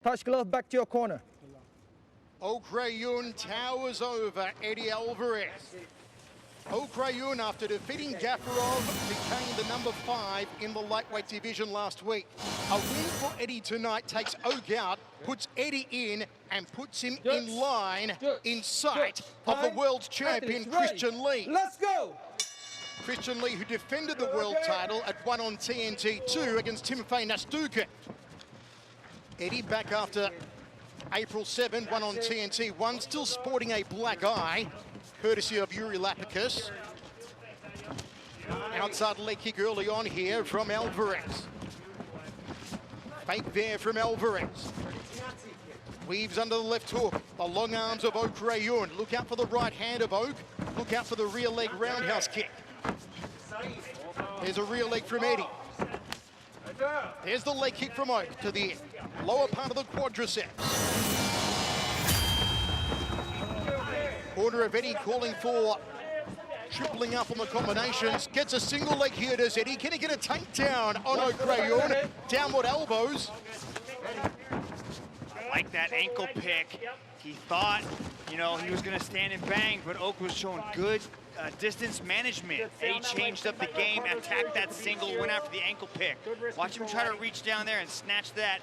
Touch glove back to your corner. Yoon towers over Eddie Alvarez. Yoon, after defeating Gafarov, became the number 5 in the lightweight division last week. A win for Eddie tonight takes out, puts Eddie in, and puts him in line, in sight of the world champion, Christian Lee. Let's go! Christian Lee, who defended the world title at 1 on TNT 2 against Timofey Nastukin. Eddie back after April 7, 1 on TNT 1, still sporting a black eye, courtesy of Yuri Lapicus. Outside leg kick early on here from Alvarez. Fake there from Alvarez. Weaves under the left hook. The long arms of Yoon. Look out for the right hand of Oak. Look out for the rear leg roundhouse kick. There's a rear leg from Eddie. There's the leg kick from Oak to the lower part of the quadriceps. Corner of Eddie calling for tripling up on the combinations. Gets a single leg here, does Eddie. Can he get a takedown on Yoon? Downward elbows. I like that ankle pick. He thought, you know, he was going to stand and bang, but Oak was showing good distance management. Eddie changed up the game, attacked that single, went after the ankle pick. Watch him try to reach down there and snatch that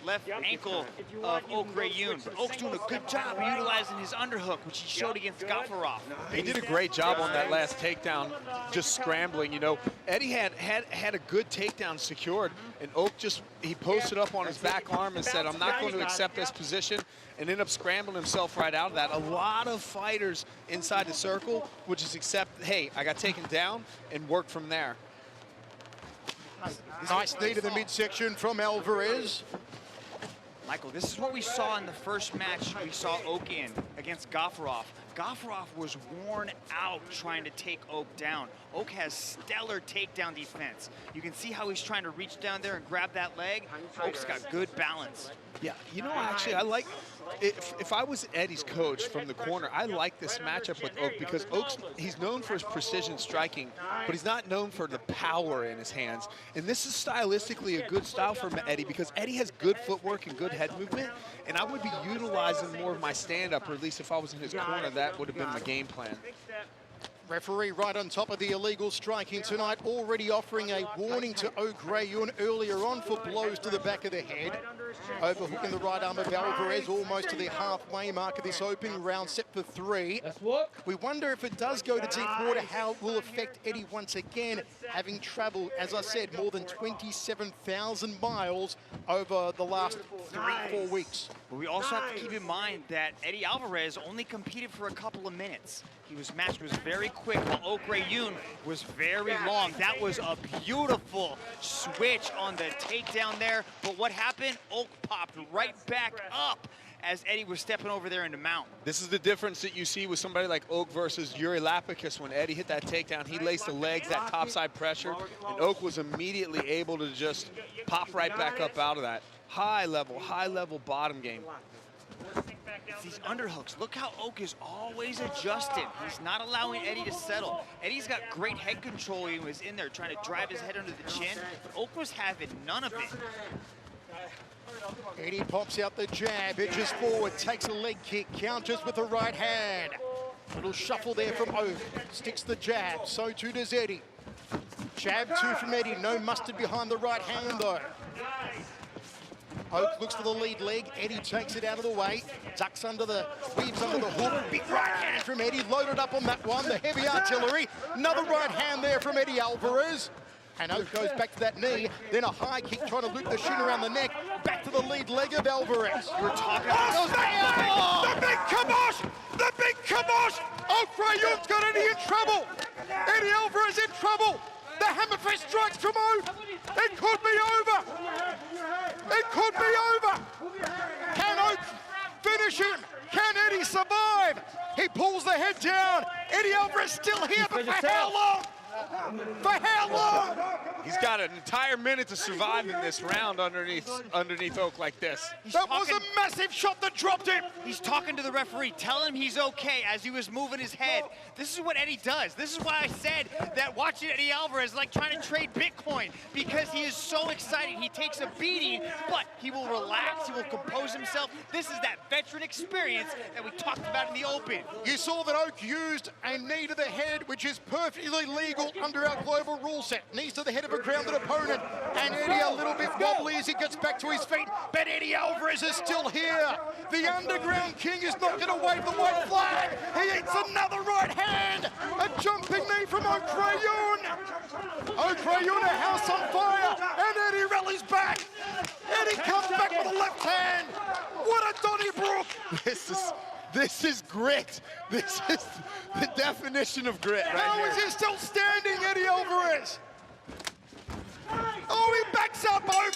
left ankle of Yoon. But Oak's doing a good job of utilizing his underhook, which he showed against Gafarov. He did a great job on that last takedown, just scrambling. You know, Eddie had a good takedown secured, and Oak he posted up on his back arm and said, I'm not going to accept this position, and ended up scrambling himself right out of that. A lot of fighters inside the circle would just accept, hey, I got taken down, and work from there. Nice knee to the midsection from Alvarez. Michael, this is what we saw in the first match we saw Oak in against Gafarov. Gafarov was worn out trying to take Oak down. Oak has stellar takedown defense. You can see how he's trying to reach down there and grab that leg. Oak's got good balance. Yeah, you know, actually, I like, if I was Eddie's coach from the corner, I like this matchup with Oak because he's known for his precision striking, but he's not known for the power in his hands. And this is stylistically a good style for Eddie because Eddie has good footwork and good head movement, and I would be utilizing more of my stand-up, or at least if I was in his corner, that would have been my game plan. Referee right on top of the illegal striking tonight, already offering a warning to Yoon earlier on for blows to the back of the head. Overhooking the right arm of Alvarez almost to the halfway mark of this opening round, set for 3. We wonder if it does go to deep water, how it will affect Eddie once again, having traveled, as I said, more than 27,000 miles over the last 3-4 weeks. But we also have to keep in mind that Eddie Alvarez only competed for a couple of minutes. His match was very quick, while Yoon was very long. That was a beautiful switch on the takedown there. But what happened? Oak popped right back up as Eddie was stepping over there into mount. This is the difference that you see with somebody like Oak versus Yuri Lapicus. When Eddie hit that takedown, he laced the legs, that topside pressure, and Oak was immediately able to just pop right back up out of that. High level bottom game. It's these underhooks. Look how Oak is always adjusting. He's not allowing Eddie to settle. Eddie's got great head control. He was in there trying to drive his head under the chin, but Oak was having none of it. Eddie pops out the jab, edges forward, takes a leg kick, counters with the right hand. Little shuffle there from Oak, sticks the jab, so too does Eddie. Jab 2 from Eddie, no mustard behind the right hand though. Oak looks for the lead leg, Eddie takes it out of the way, ducks under the, weaves under the hook, big right hand from Eddie, loaded up on that one, the heavy artillery, another right hand there from Eddie Alvarez. And Oak goes back to that knee, then a high kick trying to loop the shin around the neck, back to the lead leg of Alvarez. We're talking about the big kibosh! The big kibosh! Yoon's got Eddie in trouble! Eddie Alvarez in trouble! The hammer fist strikes from Oak! It could be over! It could be over! Can Oak finish him? Can Eddie survive? He pulls the head down. Eddie Alvarez still here, but for how long? For how long? He's got an entire minute to survive in this round underneath Oak like this. That was a massive shot that dropped him. He's talking to the referee, telling him he's okay as he was moving his head. This is what Eddie does. This is why I said that watching Eddie Alvarez is like trying to trade Bitcoin, because he is so excited. He takes a beating, but he will relax, he will compose himself. This is that veteran experience that we talked about in the Open. You saw that Oak used a knee to the head, which is perfectly legal under our global rule set. Knees to the head of a grounded opponent, and Eddie a little bit wobbly as he gets back to his feet, but Eddie Alvarez is still here. The Underground King is not going to wave the white flag. He eats another right hand. A jumping knee from Yoon. Yoon, a house on fire, and Eddie rallies back. Eddie comes back with a left hand. What a Donnybrook. This is grit. This is the definition of grit right How here. is he still standing, Eddie Alvarez? Oh, he backs up Oak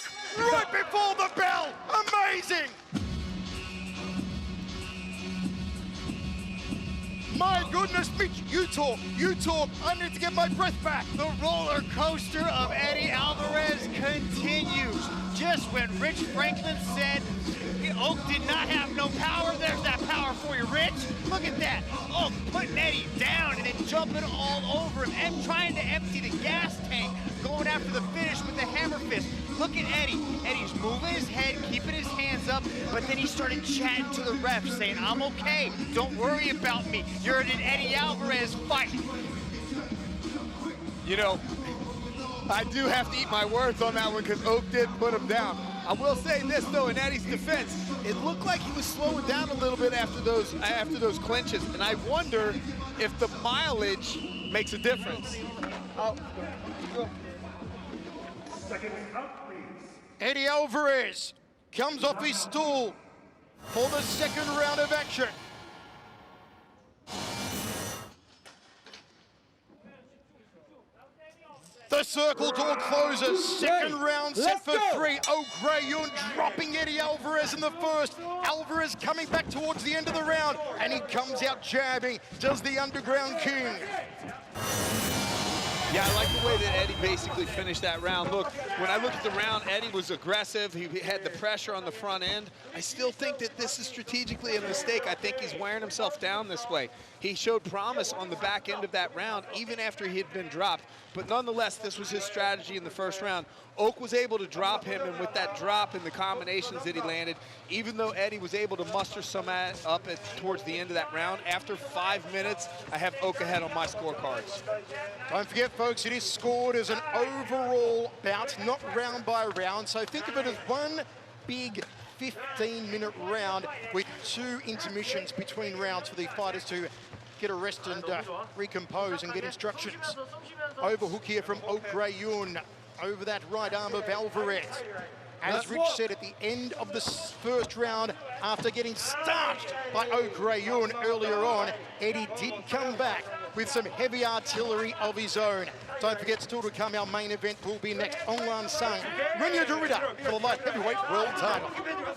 right before the bell. Amazing. My goodness, Mitch, you talk. I need to get my breath back. The roller coaster of Eddie Alvarez continues. Just when Rich Franklin said Oak did not have no power, there's that power for you, Rich. Look at that. Oak putting Eddie down and then jumping all over him and trying to empty the gas tank, going after the finish with the hammer fist. Look at Eddie. Eddie's moving his head, keeping his hands up, but then he started chatting to the ref, saying, I'm okay. Don't worry about me. You're in an Eddie Alvarez fight. You know, I do have to eat my words on that one because Oak did put him down. I will say this, though, in Eddie's defense, it looked like he was slowing down a little bit after those clinches, and I wonder if the mileage makes a difference. Eddie Alvarez comes off his stool for the second round of action. The circle door closes. Second round set for three. Yoon dropping Eddie Alvarez in the first. Alvarez coming back towards the end of the round, and he comes out jabbing. Does the Underground King. Yeah, I like the way that Eddie basically finished that round. Look, when I look at the round, Eddie was aggressive. He had the pressure on the front end. I still think that this is strategically a mistake. I think he's wearing himself down this way. He showed promise on the back end of that round, even after he had been dropped. But nonetheless, this was his strategy in the first round. Oak was able to drop him, and with that drop and the combinations that he landed, even though Eddie was able to muster some towards the end of that round, after 5 minutes, I have Oak ahead on my scorecards. Don't forget, folks, it is scored as an overall bout, not round by round. So think of it as one big 15-minute round with 2 intermissions between rounds for the fighters to get a rest and recompose and get instructions. Overhook here from Yoon over that right arm of Alvarez. As Rich said at the end of the first round, after getting starched by Yoon earlier on, Eddie did come back with some heavy artillery of his own. Don't forget, still to come, our main event will be next. Onglan Sung, Renya Dorita for the light heavyweight world title.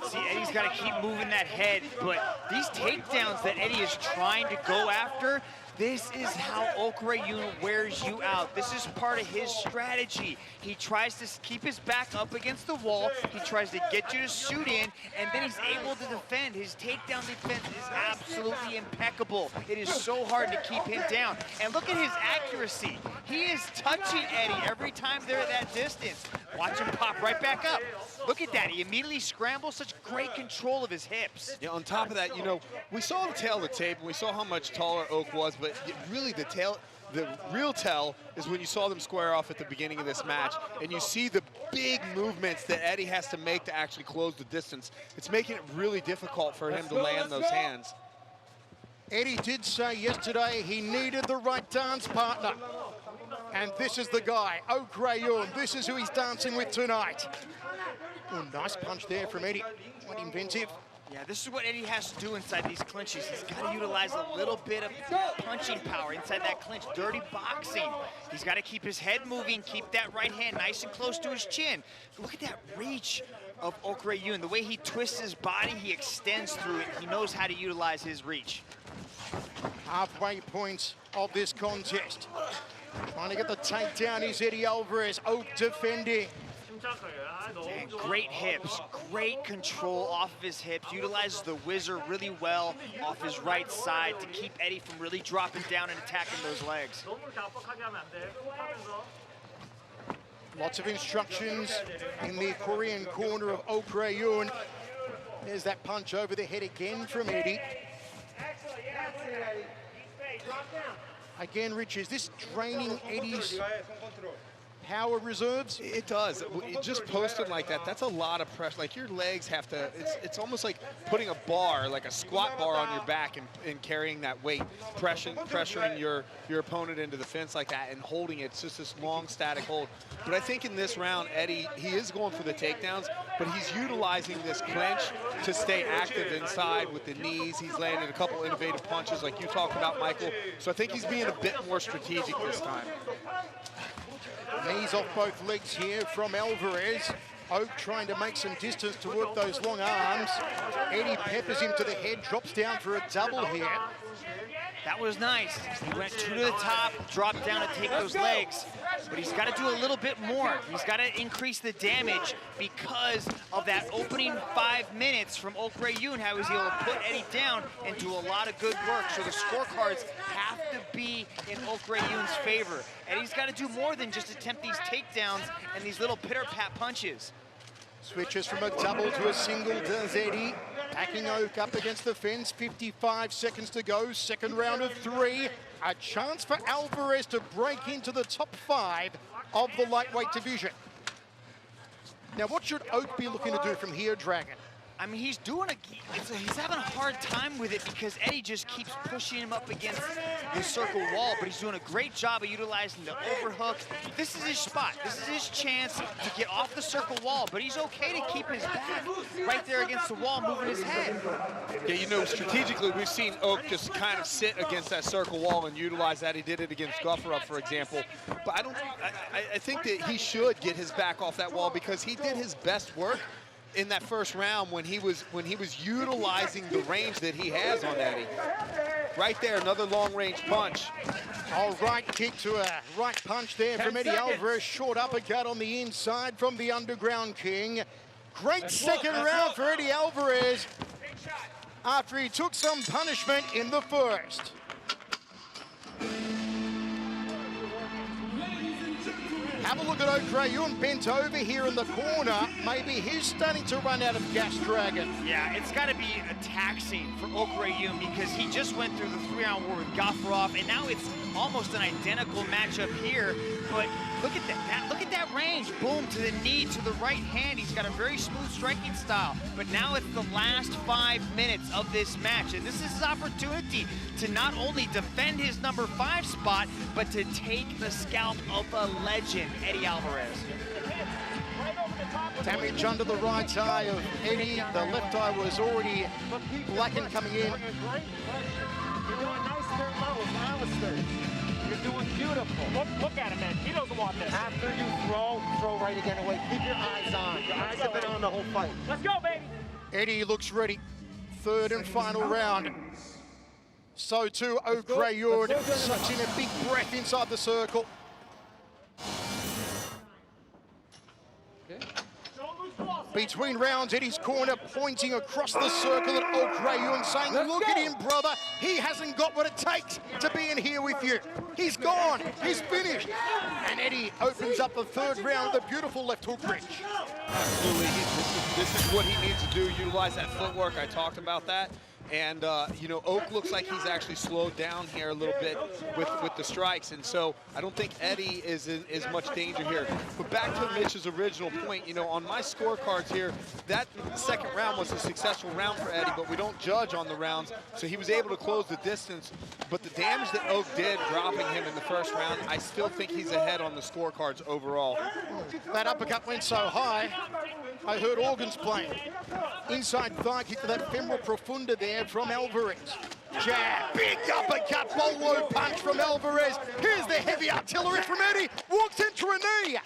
See, Eddie's got to keep moving that head, but these takedowns that Eddie is trying to go after, this is how Yoon wears you out. This is part of his strategy. He tries to keep his back up against the wall. He tries to get you to shoot in, and then he's able to defend. His takedown defense is absolutely impeccable. It is so hard to keep him down. And look at his accuracy. He is touching Eddie every time they're at that distance. Watch him pop right back up. Look at that. He immediately scrambles. Such great control of his hips. Yeah, on top of that, you know, we saw the tail of the tape, and we saw how much taller Oak was, but really the real tell is when you saw them square off at the beginning of this match, and you see the big movements that Eddie has to make to actually close the distance. It's making it really difficult for him to land those hands. Eddie did say yesterday he needed the right dance partner. And this is the guy, Yoon. This is who he's dancing with tonight. Oh, nice punch there from Eddie. Quite inventive. Yeah, this is what Eddie has to do inside these clinches. He's got to utilize a little bit of punching power inside that clinch. Dirty boxing. He's got to keep his head moving, keep that right hand nice and close to his chin. Look at that reach of Yoon. The way he twists his body, he extends through it. He knows how to utilize his reach. Halfway points of this contest. Trying to get the takedown is Eddie Alvarez. Oak defending. Man, great hips, great control off of his hips. Utilizes the whizzer really well off his right side to keep Eddie from really dropping down and attacking those legs. Lots of instructions in the Korean corner of Oh Yoon. There's that punch over the head again from Eddie. Again, Rich, is this draining Eddie's power reserves? It does. Just posted like that, that's a lot of pressure. Like your legs have to, it's almost like putting a bar, like a squat bar on your back and carrying that weight, pressuring your opponent into the fence like that and holding it. It's just this long static hold. But I think in this round, Eddie, he is going for the takedowns, but he's utilizing this clinch to stay active inside with the knees. He's landed a couple innovative punches like you talked about, Michael. So I think he's being a bit more strategic this time. Knees off both legs here from Alvarez. Oak trying to make some distance to work those long arms. Eddie peppers him to the head, drops down for a double here. That was nice. He went two to the top, dropped down to take those legs, but he's got to do a little bit more. He's got to increase the damage because of that opening 5 minutes from Oh Yoon, how he was able to put Eddie down and do a lot of good work. So the scorecards have to be in Oh Yoon's favor. Eddie's got to do more than just attempt these takedowns and these little pitter-pat punches. Switches from a double to a single, does Eddie. Backing Oak up against the fence, 55 seconds to go, second round of 3. A chance for Alvarez to break into the top 5 of the lightweight division. Now, what should Oak be looking to do from here, Dragon? I mean, he's having a hard time with it because Eddie just keeps pushing him up against the circle wall, but he's doing a great job of utilizing the overhook. This is his spot. This is his chance to get off the circle wall, but he's okay to keep his back right there against the wall, moving his head. Yeah, you know, strategically, we've seen Oak just kind of sit against that circle wall and utilize that. He did it against Gufferup, for example. But I think that he should get his back off that wall because he did his best work in that first round when he was utilizing the range that he has on Eddie. Right there, another long-range punch. All right, kick to a right punch there from Eddie Alvarez. Short uppercut on the inside from the Underground King. Great second round for Eddie Alvarez after he took some punishment in the first. Have a look at Oh Yoon bent over here in the corner. Maybe he's starting to run out of gas, Dragon. Yeah, it's got to be taxing for Oh Yoon because he just went through the 3-round war with Gufferup, and now it's almost an identical matchup here. But look at that! Look at that range. Boom, to the knee, to the right hand. He's got a very smooth striking style. But now it's the last 5 minutes of this match, and this is his opportunity to not only defend his number 5 spot, but to take the scalp of a legend, Eddie Alvarez. Damage under the right eye of Eddie. The left eye was already blackened coming in. You're doing nice third levels, Alistair. You're doing beautiful. Look at him, man. He doesn't want this. After you throw right again away. Keep your eyes on. Your eyes have been on the whole fight. Let's go, baby. Eddie looks ready. Third and final round. So too, Oh Yoon, sucking a big breath inside the circle. Between rounds, Eddie's corner pointing across the circle at Oh Yoon, saying, look at him, brother. He hasn't got what it takes to be in here with you. He's gone. He's finished. And Eddie opens up the third round with a beautiful left hook reach. Absolutely. This is what he needs to do, utilize that footwork. I talked about that. And, you know, Oak looks like he's actually slowed down here a little bit with the strikes. And so I don't think Eddie is in as much danger here. But back to Mitch's original point, you know, on my scorecards here, that second round was a successful round for Eddie, but we don't judge on the rounds. So he was able to close the distance. But the damage that Oak did, dropping him in the first round, I still think he's ahead on the scorecards overall. That uppercut went so high, I heard organs playing. Inside thigh kick to that femoral profunda there from Alvarez. Jab, big uppercut, bolo punch from Alvarez. Here's the heavy artillery from Eddie. Walks into a knee.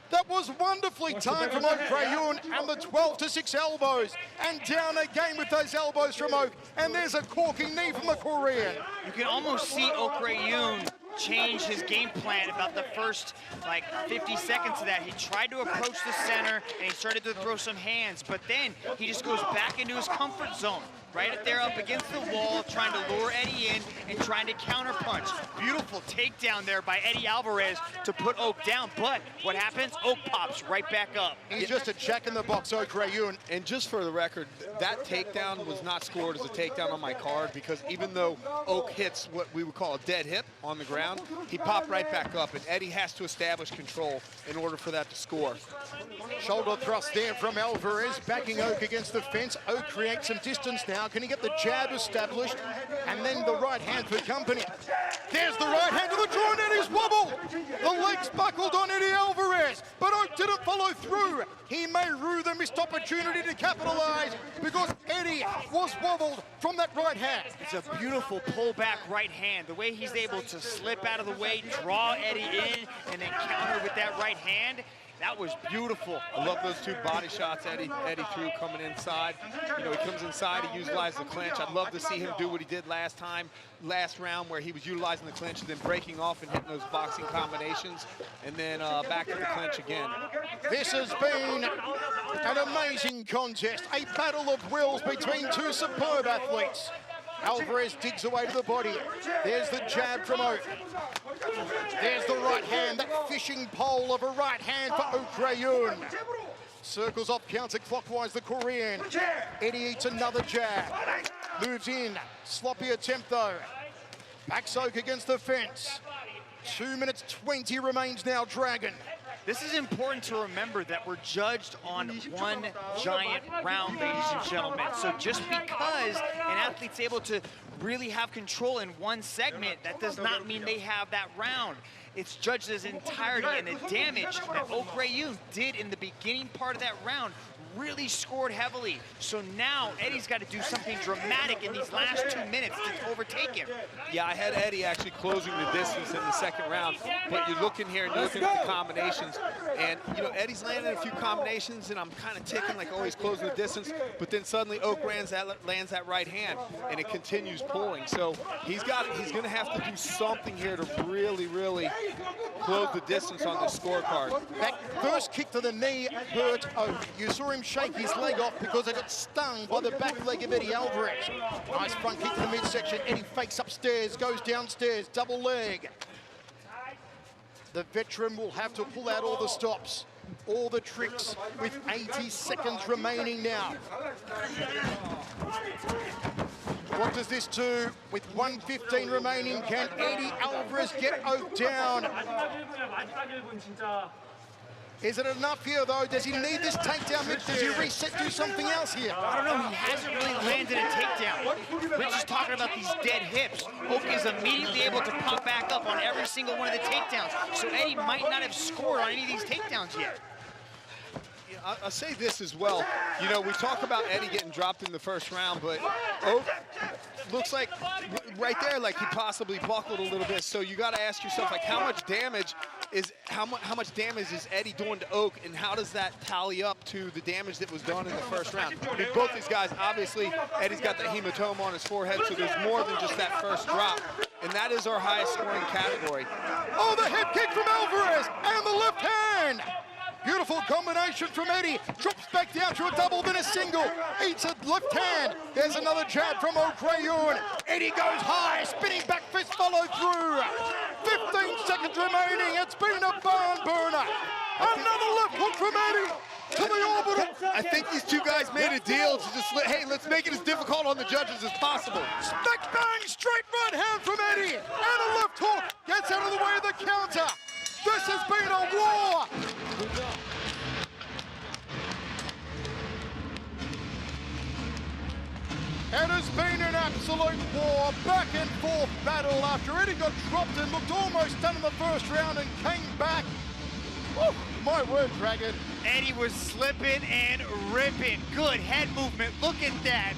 That was wonderfully timed from Oh Yoon, and the 12-6 elbows. And down again with those elbows from Oak. And there's a corking knee from the Korean. You can almost see Oh Yoon change his game plan about the first, like, 50 seconds of that. He tried to approach the center, and he started to throw some hands, but then he just goes back into his comfort zone. Right there up against the wall, trying to lure Eddie in and trying to counterpunch. Beautiful takedown there by Eddie Alvarez to put Oak down, but what happens? Oak pops right back up. He's just a jack-in-the-box Oak Yoon. And just for the record, that takedown was not scored as a takedown on my card, because even though Oak hits what we would call a dead hip on the ground, he popped right back up, and Eddie has to establish control in order for that to score. Shoulder thrust there from Alvarez, backing Oak against the fence. Oak creates some distance now. Can he get the jab established? And then the right hand for company. There's the right hand to the jaw, and Eddie's wobble. The legs buckled on Eddie Alvarez, but Oak didn't follow through. He may rue the missed opportunity to capitalize, because Eddie was wobbled from that right hand. It's a beautiful pullback right hand. The way he's able to slip out of the way, draw Eddie in, and then counter with that right hand. That was beautiful. I love those two body shots Eddie threw coming inside. You know, he comes inside, he utilizes the clinch. I'd love to see him do what he did last round, where he was utilizing the clinch and then breaking off and hitting those boxing combinations, and then back to the clinch again. This has been an amazing contest, a battle of wills between two superb athletes. Alvarez digs away to the body. There's the jab from Oak. There's the right hand, that fishing pole of a right hand for Oak Yoon. Circles off counterclockwise the Korean. Eddie eats another jab. Moves in. Sloppy attempt though. Backs Oak against the fence. 2 minutes 20 remains now, Dragon. This is important to remember, that we're judged on one giant round, ladies and gentlemen. So just because an athlete's able to really have control in one segment, that does not mean they have that round. It's judged as entirety, and the damage that Oak Yoon did in the beginning part of that round really scored heavily. So now Eddie's got to do something dramatic in these last 2 minutes to overtake him. Yeah, I had Eddie actually closing the distance in the second round, but you're looking here and looking at the combinations, and you know, Eddie's landed a few combinations, and I'm kind of ticking like, oh, he's closing the distance, but then suddenly Oak lands that right hand, and it continues pulling. So he's going to have to do something here to really, really close the distance on the scorecard. That first kick to the knee hurt Oak. You saw him shake his leg off because it got stung by the back leg of Eddie Alvarez. Nice front kick to the midsection. Eddie fakes upstairs, goes downstairs, double leg. The veteran will have to pull out all the stops, all the tricks, with 80 seconds remaining now. What does this do with 1:15 remaining? Can Eddie Alvarez get Oak down? Is it enough here, though? Does he need this takedown? Does he reset, do something else here? I don't know. He hasn't really landed a takedown. We're just talking about these dead hips. Oak is immediately able to pop back up on every single one of the takedowns. So Eddie might not have scored on any of these takedowns yet. I'll say this as well. You know, we talk about Eddie getting dropped in the first round, but Oak looks like right there, like he possibly buckled a little bit. So you got to ask yourself, like, how much damage is Eddie doing to Oak, and how does that tally up to the damage that was done in the first round? I mean, both these guys, obviously, Eddie's got the hematoma on his forehead, so there's more than just that first drop, and that is our highest scoring category. Oh, the hip kick from Alvarez, and the left hand. Beautiful combination from Eddie. Drops back down to a double, then a single. Eats a left hand. There's another jab from Oak Yoon. Eddie goes high, spinning back fist follow through. 15 seconds remaining. It's been a barn burner. Another left hook from Eddie to the orbital. I think these two guys made a deal to just, hey, let's make it as difficult on the judges as possible. Smack bang, straight right hand from Eddie. And a left hook. Gets out of the way of the counter. This has been a war. It has been an absolute war, back and forth battle after Eddie got dropped and looked almost done in the first round and came back. Woo, my word, Dragon. Eddie was slipping and ripping. Good head movement. Look at that.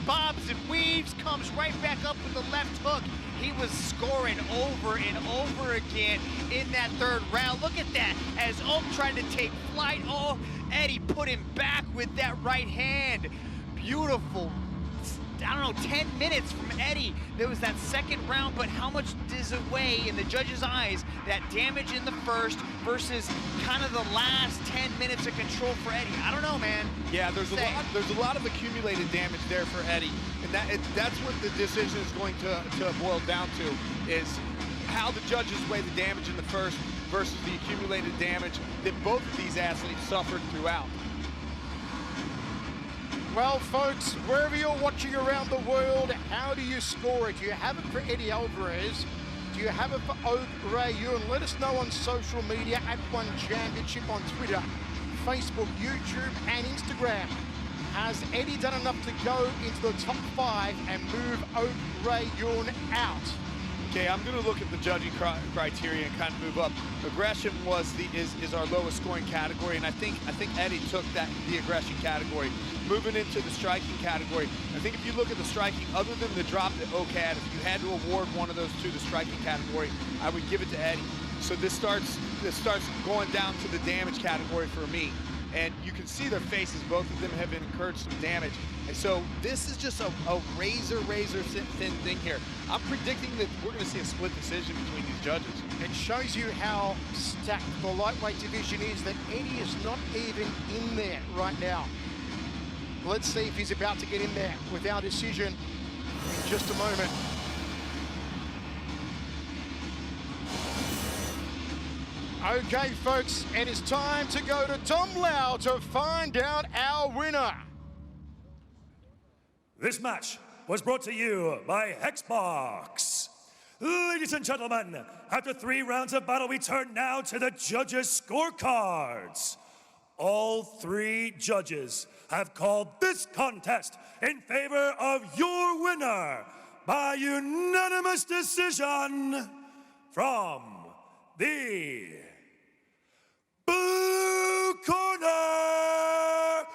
Bobs and weaves, comes right back up with the left hook. He was scoring over and over again in that third round. Look at that. As Oak tried to take flight, oh, Eddie put him back with that right hand. Beautiful I don't know, 10 minutes from Eddie. There was that second round, but how much does it weigh in the judge's eyes, that damage in the first versus kind of the last 10 minutes of control for Eddie? I don't know, man. Yeah, there's a lot of accumulated damage there for Eddie, and that's what the decision is going to boil down to, is how the judges weigh the damage in the first versus the accumulated damage that both of these athletes suffered throughout. Well, folks, wherever you're watching around the world, how do you score it? Do you have it for Eddie Alvarez? Do you have it for Yoon? Let us know on social media at One Championship on Twitter, Facebook, YouTube, and Instagram. Has Eddie done enough to go into the top 5 and move Yoon out? Okay, I'm going to look at the judging criteria and kind of move up. Aggression is our lowest scoring category, and I think Eddie took the aggression category. Moving into the striking category, I think if you look at the striking, other than the drop that Oak had, if you had to award one of those two the striking category, I would give it to Eddie. So this starts going down to the damage category for me. And you can see their faces, both of them have incurred some damage. And so this is just a razor thin thing here. I'm predicting that we're going to see a split decision between these judges. It shows you how stacked the lightweight division is, that Eddie is not even in there right now. Let's see if he's about to get in there with our decision in just a moment. Okay, folks, it is time to go to Tom Lau to find out our winner. This match was brought to you by Hexbox. Ladies and gentlemen, after 3 rounds of battle, we turn now to the judges' scorecards. All 3 judges have called this contest in favor of your winner by unanimous decision from the blue corner,